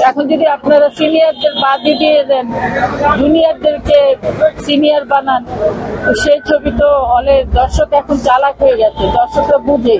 এখন যদি আপনারা সিনিয়রদের বাদই দিয়ে দেন, জুনিয়রদেরকে সিনিয়র বানান, সেই ছবি তো হলে দর্শক এখন চালাক হয়ে গেছে, দর্শকরা বুঝে,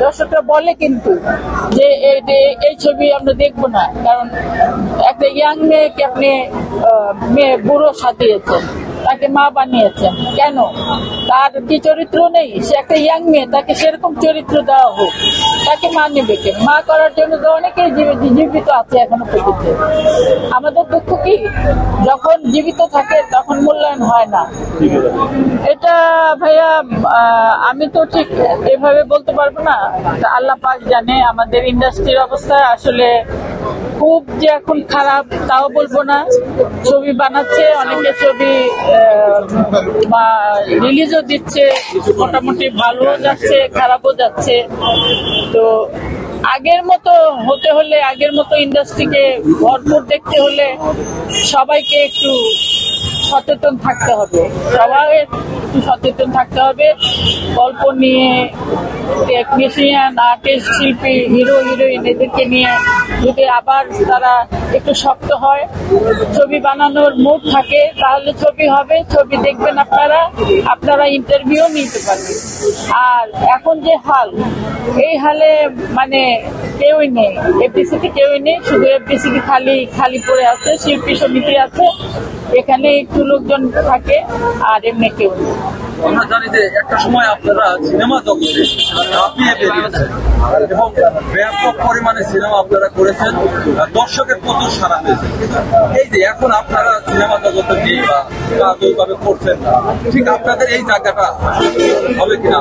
দর্শকরা বলে কিন্তু যে এই ছবি আমরা দেখবো না, কারণ একটা ইয়াং মেয়েকে আপনি বুড়ো সাজিয়েছেন, তাকে মা বানিয়েছেন, কেন? তার কি চরিত্র নেই? সে একটা ইয়াং মেয়ে, তাকে সেরকম চরিত্র দেওয়া হোক, তাকে মা নেবে কেন? মা করার জন্য তো অনেকেই জীবিত আছে এখনো পর্যন্ত। আমাদের দুঃখ কি, যখন জীবিত থাকে তখন মূল্যায়ন হয় না। এটা ভাইয়া আমি তো ঠিক এভাবে বলতে পারবো না, আল্লাহ পাক জানে। আমাদের ইন্ডাস্ট্রির অবস্থা আসলে খুব যে এখন খারাপ তাও বলবো না। ছবি বানাচ্ছে অনেকে, ছবি রিলিজও দিচ্ছে, মোটামুটি ভালো যাচ্ছে, খারাপও যাচ্ছে। তো আগের মতো হতে হলে, আগের মতো ইন্ডাস্ট্রিকে ভরপুর দেখতে হলে সবাইকে একটু সচেতন থাকতে হবে, সবাই একটু সচেতন থাকতে হবে। গল্প নিয়ে, টেকনিশিয়ান, আর্টিস্ট, শিল্পী, হিরো হিরোইন এদেরকে নিয়ে যদি আবার তারা একটু শক্ত হয়, ছবি বানানোর মুড থাকে, তাহলে ছবি হবে, ছবি দেখবেন আপনারা ইন্টারভিউ নিতে পারবেন। আর এখন যে হাল, এই হালে মানে কেউই নেই, এফডিসিতে কেউই নেই, শুধু এফডিসিতে খালি পড়ে আছে, শিল্পী সমিতি আছে, এখানে একটু লোকজন থাকে, আর এমনি কেউ নেই। আমরা জানি যে একটা সময় আপনারা সিনেমা জগতে ঝাঁপিয়ে বেরিয়েছেন এবং ব্যাপক পরিমাণে সিনেমা আপনারা করেছেন, দর্শকের প্রচুর সাড়া পেয়েছেন। কিন্তু এই যে এখন আপনারা সিনেমা জগতে নিয়ে বা কাজ ওইভাবে করছেন না, ঠিক আপনাদের এই জায়গাটা হবে কিনা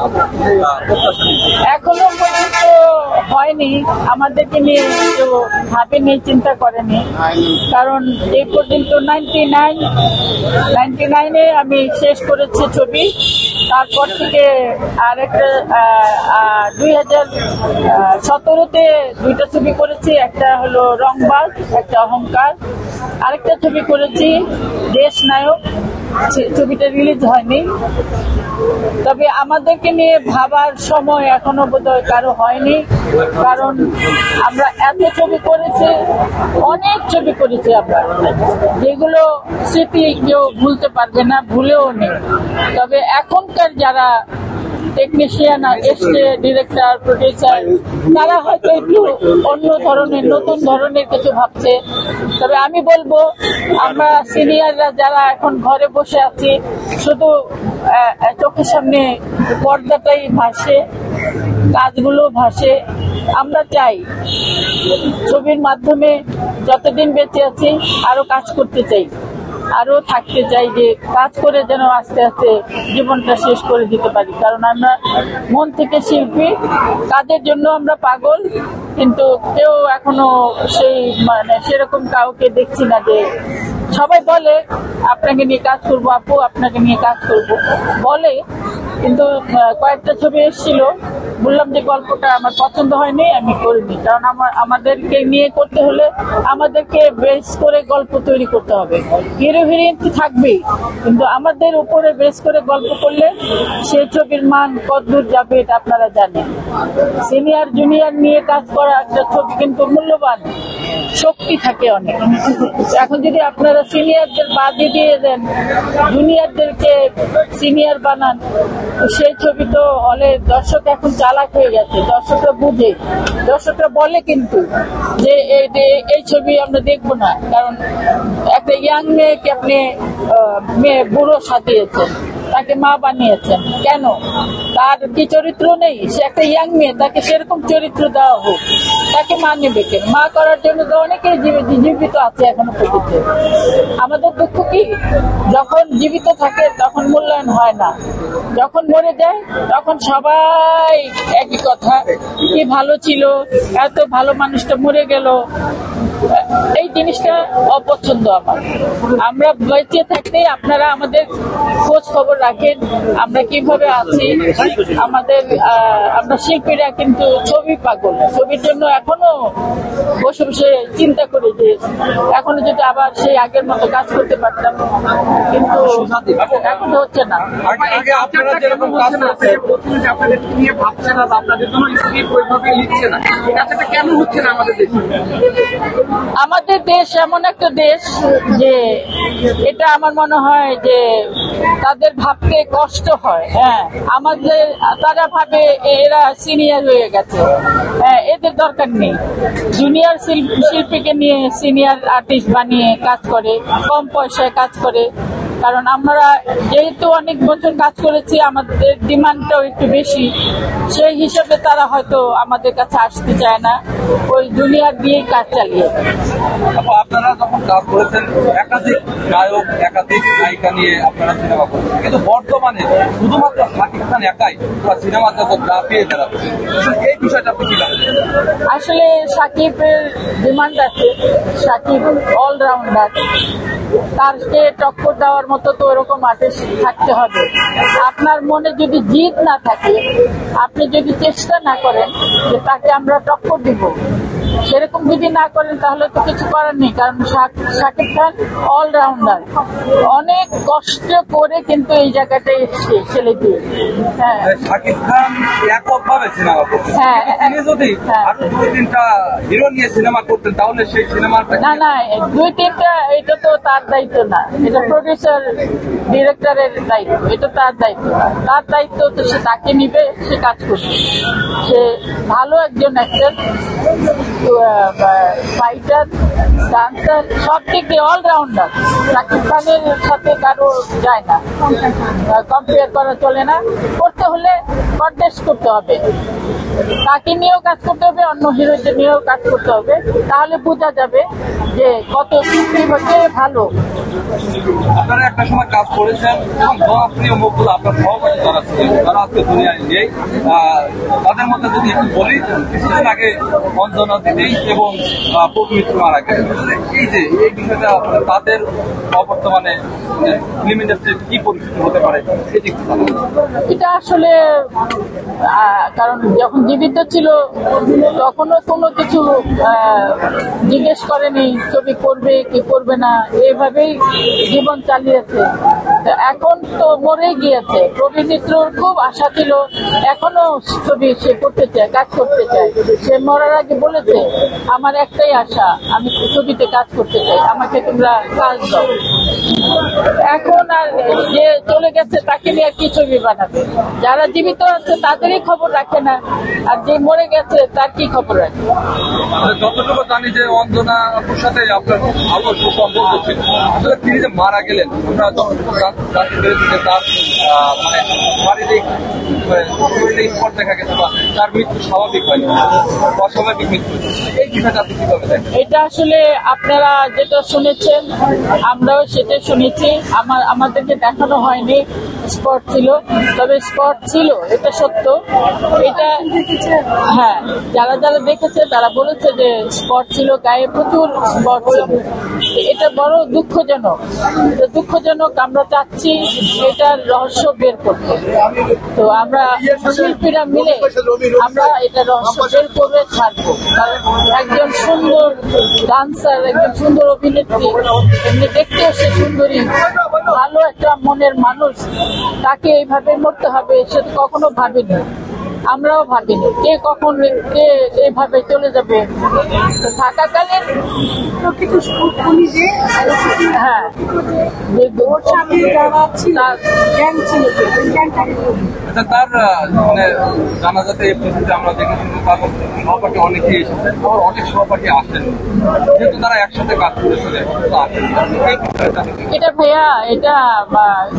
এখনো পর্যন্ত হয়নি, আমাদেরকে নিয়ে কেউ ভাবেনি, চিন্তা করেনি। কারণ এই পর্যন্ত 99-এ আমি শেষ করেছি ছবি, তারপর থেকে আরেকটা 2017-তে দুইটা ছবি করেছি, একটা হলো রংবাজ, একটা অহংকার, আরেকটা ছবি করেছি দেশ নায়ক, ছবিটা রিলিজ হয়নি। তবে আমাদেরকে নিয়ে ভাবার সময় এখনো বোধহয় কারো হয়নি, কারণ আমরা এত ছবি করেছি, অনেক ছবি করেছি আমরা, যেগুলো স্মৃতি কেউ ভুলতে পারবে না, ভুলেও নেই। তবে এখনকার যারা টেকনিশিয়ান এসছে, ডিরেক্টর, প্রডিউসার, তারা হয়তো একটু অন্য ধরনের, নতুন ধরনের কিছু ভাবছে। তবে আমি বলবো, আমরা সিনিয়ররা যারা এখন ঘরে বসে আছি, শুধু চোখের সামনে পর্দাটাই ভাসে, কাজগুলো ভাসে। আমরা চাই ছবির মাধ্যমে যতদিন বেঁচে আছি আরো কাজ করতে চাই, আরো থাকতে চাই, যে কাজ করে যেন আস্তে আস্তে জীবনটা শেষ করে দিতে পারি। কারণ আমরা মন থেকে শিল্পী, কাজের জন্য আমরা পাগল, কিন্তু কেউ এখনো সেই সেরকম কাউকে দেখছি না। যে সবাই বলে আপনাকে নিয়ে কাজ করবো আপু, আপনাকে নিয়ে কাজ করবো বলে, কিন্তু কয়েকটা ছবি এসেছিল, বললাম যে গল্পটা আমার পছন্দ হয়নি, আমি করিনি। কারণ আমাদেরকে নিয়ে করতে হলে আমাদেরকে বেস করে গল্প তৈরি করতে হবে। হিরো হিরোইন থাকবেই, কিন্তু আমাদের উপরে বেস করে গল্প করলে সেই ছবির মান কতদূর যাবে এটা আপনারা জানেন। সিনিয়র জুনিয়র নিয়ে কাজ করা একটা ছবি কিন্তু মূল্যবান, শক্তি থাকে অনেক। এখন যদি আপনারা সিনিয়রদের বাদই দিয়ে দেন, জুনিয়রদেরকে সিনিয়র বানান, সেই ছবি তো হলে দর্শক এখন চালাক হয়ে গেছে, দর্শকরা বুঝে, দর্শকরা বলে কিন্তু যে এই ছবি আমরা দেখবো না, কারণ একটা ইয়াং মেয়েকে আপনি বুড়ো সাজিয়েছেন, তাকে মা বানিয়েছেন, কেন? তার কি চরিত্র নেই? সে একটা ইয়াং মেয়ে, তাকে সেরকম চরিত্র দেওয়া হোক, তাকে মা নেবে কেন? মা করার জন্য তো অনেকেই জীবিত আছে এখনো পর্যন্ত। আমাদের দুঃখ কি, যখন জীবিত থাকে তখন মূল্যায়ন হয় না, যখন মরে যায় তখন সবাই একই কথা, কি ভালো ছিল, এত ভালো মানুষটা মরে গেল, এই জিনিসটা অপছন্দ আমার। আমরা বেঁচে থাকতে আপনারা আমাদের খোঁজ খবর রাখেন, আমরা কিভাবে আছি। আমরা শিল্পীরা কিন্তু ছবি পাগল, ছবির জন্য এখনো বসে বসে চিন্তা করি যে এখনো যদি আবার সেই আগের মতো কাজ করতে পারতাম, কিন্তু এখন তো হচ্ছে না। আপনারা যেরকম কাজ করছেন, আপনাদের নিয়ে ভাবছে না, আপনাদের জন্য স্ক্রিপ্ট ওইভাবে লিখছে না, এই কাজটা কেন হচ্ছে না আমাদের দেশে? আমাদের দেশ এমন একটা দেশ যে এটা আমার মনে হয় যে তাদের ভাবতে কষ্ট হয়। হ্যাঁ, তারা ভাবে এরা সিনিয়র হয়ে গেছে, এদের দরকার নেই। জুনিয়র শিল্পীকে নিয়ে সিনিয়র আর্টিস্ট বানিয়ে কাজ করে, কম পয়সায় কাজ করে। কারণ আমরা যেহেতু অনেক বছর কাজ করেছি, আমাদের ডিমান্ডটাও একটু বেশি, সেই হিসাবে তারা হয়তো আমাদের কাছে আসতে চায় না, ওই জুনিয়র দিয়েই কাজ চালিয়ে। আপনারা যখন কাজ করেছেন একাধিক গায়ক একাধিক নায়িকা নিয়ে আপনারা সিনেমা করেছেন, কিন্তু বর্তমানে শুধুমাত্র শাকিব খান একাই পুরো সিনেমা জগৎ দাপিয়ে বেড়াচ্ছে। এই বিষয়টা আপনি কি জানেন? আসলে সাকিবের ডিমান্ড আছে, সাকিব অলরাউন্ডার, তারকে টক্কর দেওয়ার মতো তো ওরকম আর্টিস্ট থাকতে হবে। আপনার মনে যদি জিদ না থাকে, আপনি যদি চেষ্টা না করেন যে তাকে আমরা টক্কর দিব, সেরকম যদি না করেন তাহলে তো কিছু করার নেই। কারণ শাকিব খান অলরাউন্ডার, অনেক কষ্ট করে কিন্তু এই জায়গাটায় এসছে ছেলেটি। হ্যাঁ, শাকিব খান এককভাবে সিনেমা করতেন, তিনি যদি আরো 2-3টা হিরো নিয়ে সিনেমা করতেন তাহলে সেই সিনেমাটা না 2-3টা, এটা তো তার দায়িত্ব না, এটা প্রডিউসার ডিরেক্টরের দায়িত্ব, এটা তার দায়িত্ব না। তার দায়িত্ব তো সে তাকে নিবে, সে কাজ করবে। সে ভালো একজন অ্যাক্টর, ফাইটার, ডান্সার, সব দিক দিয়ে অলরাউন্ডার। শাকিব খানের সাথে কারো যায় না, কম্পেয়ার করা চলে না। করতে হলে কন্টেস্ট করতে হবে, তাকে নিয়েও কাজ করতে হবে, অন্য হিরোদের নিয়েও কাজ করতে হবে, তাহলে বোঝা যাবে যে কত হচ্ছে ভালো। আপনারা একটা সময় কাজ করেছেন এবং জনপ্রিয় মুখগুলো আপনার সহপাঠী যারা ছিলেন, তারা আজকে দুনিয়ায় নেই। তাদের মধ্যে যদি একটু বলি, কিছুদিন আগে অঞ্জনা দিদি এবং প্রকৃতি মারা গেছে। এই বিষয়টা তাদের বর্তমানে ফিল্ম ইন্ডাস্ট্রির কি পরিস্থিতি হতে পারে সেটি একটু জানাবেন। এটা আসলে কারণ যখন জীবিত ছিল তখনও কোনো কিছু জিজ্ঞেস করেনি ছবি করবে কি করবে না, এভাবেই জীবন চালিয়েছে। এখন তো মরে গিয়েছে। প্রবীণ মিত্রর খুব আশা ছিল, এখনো ছবি সে করতে চায়, কাজ করতে চায়। সে মরার আগে বলেছে, আমার একটাই আশা, আমি ছবিতে কাজ করতে চাই, আমাকে তোমরা কাজ দাও। এখন আর যে চলে গেছে তাকে নিয়ে কি ছবি বানাবে? যারা জীবিত আছে তাদেরই খবর রাখে না, আর যে মরে গেছে তার কি খবর রাখে? যতটুকু জানি যে অঞ্জনা আপুর সাথে আপনার ভালো সুসম্পর্ক ছিল, আসলে তিনি যে মারা গেলেন আমরা যতটুকু জানতে পেরেছি যে তার মানে শারীরিক স্পট দেখা গেছে বা তার মৃত্যু স্বাভাবিক হয়নি, অস্বাভাবিক মৃত্যু। এই বিষয়টা আপনি কিভাবে দেখেন? এটা আসলে আপনারা যেটা শুনেছেন আমরাও সেটা শুনেছি, আমাদেরকে দেখানো হয়নি স্পট ছিল, তবে স্পট ছিল, এটা সত্য। এটা হ্যাঁ, যারা যারা দেখেছে তারা বলেছে যে স্পট ছিল, গায়ে প্রচুর স্পট ছিল। এটা বড় দুঃখজনক। আমরা চাচ্ছি এটার রহস্য বের করতে। তো আমরা শিল্পীরা মিলে আমরা এটা রহস্য বের করে ছাড়বো। কারণ একজন সুন্দর ডান্সার, একজন সুন্দর অভিনেত্রী, এমনি দেখতেও সে সুন্দরী, ভালো একটা মনের মানুষ, তাকে এইভাবে মরতে হবে সে তো কখনো ভাবিনি, আমরাও ভাবিনি কে এইভাবে চলে যাবে। থাকাকালীন হ্যাঁ, তার মানে জানাজাতে আমরা দেখেছি তার সহপাঠী অনেকেই এসেছে, আবার অনেক সহপাঠী আসেন, যেহেতু তারা একসাথে কাজ করেছে। এটা ভাইয়া, এটা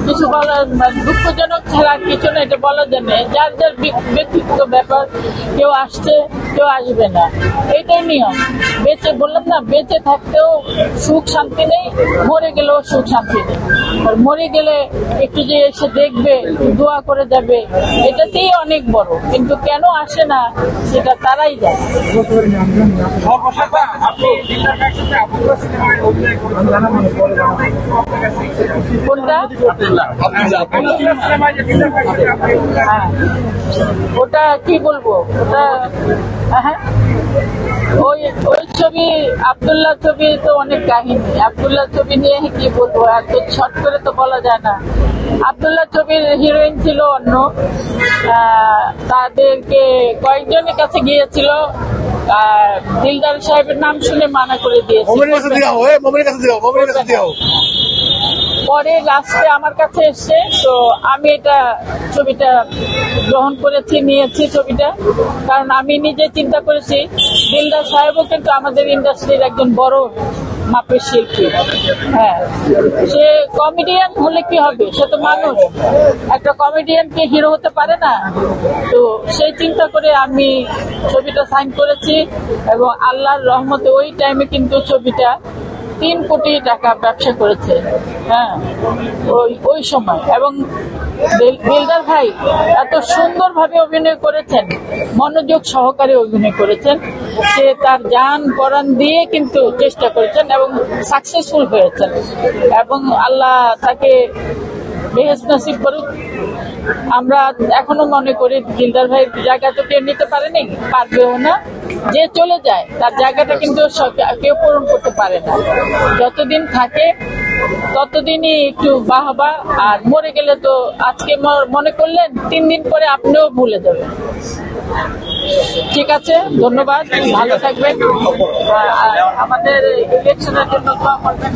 কিছু বলার দুঃখজনক ছাড়া কিছু না, এটা বলা যায় না। যার যার ব্যক্তিগত ব্যাপার, কেউ আসছে কেউ আসবে না, এইটাই নিয়ম। বললাম না, বেঁচে থাকতেও সুখ শান্তি নেই, মরে গেলেও সুখ শান্তি নেই। আর মরে গেলে একটু যে এসে দেখবে, দোয়া করে যাবে, এটাতেই অনেক বড়। কিন্তু কেন আসে না সেটা তারাই জানে। কোনটা? হ্যাঁ, ওটা কি বলবো, ওটা হ্যাঁ ওই ছবি আব্দুল্লাহ ছবি তো অনেক কাহিনী। আব্দুল্লাহ ছবি নিয়ে কি বলবো, এত শর্ট করে তো বলা যায় না। আব্দুল্লাহ ছবির হিরোইন ছিল অন্য, তাদেরকে কয়েকজনের কাছে গিয়েছিল, দিলদার সাহেবের নাম শুনে মানা করে দিয়েছে। পরে লাস্টে আমার কাছে এসছে, তো আমি এটা ছবিটা গ্রহণ করেছি, নিয়েছি ছবিটা। কারণ আমি নিজে চিন্তা করেছি, দিলদার সাহেবও কিন্তু আমাদের ইন্ডাস্ট্রির একজন বড় মাপের শিল্পী। হ্যাঁ, সে কমেডিয়ান হলে কি হবে, সে তো মানুষ। একটা কমেডিয়ানকে হিরো হতে পারে না। তো সেই চিন্তা করে আমি ছবিটা সাইন করেছি, এবং আল্লাহর রহমতে ওই টাইমে কিন্তু ছবিটা 3 কোটি টাকা ব্যবসা করেছে। হ্যাঁ, ওই সময়। এবং দিলদার ভাই এত সুন্দরভাবে অভিনয় করেছেন, মনোযোগ সহকারে অভিনয় করেছেন। সে তার জান পরাণ দিয়ে কিন্তু চেষ্টা করেছেন এবং সাকসেসফুল হয়েছেন। এবং আল্লাহ তাকে বেহেশত নসিব করুক। আমরা এখনো মনে করি দিলদার ভাই জায়গা তো কেউ নিতে পারেনি, পারবেও না। যে চলে যায় তার জায়গাটা কিন্তু কেউ পূরণ করতে পারে না। যতদিন থাকে ততদিনই একটু বাহবা, আর মরে গেলে তো আজকে মনে করলেন 3 দিন পরে আপনিও ভুলে যাবেন। ঠিক আছে, ধন্যবাদ, ভালো থাকবেন। আমাদের ইলেকশনের জন্য দোয়া করবেন।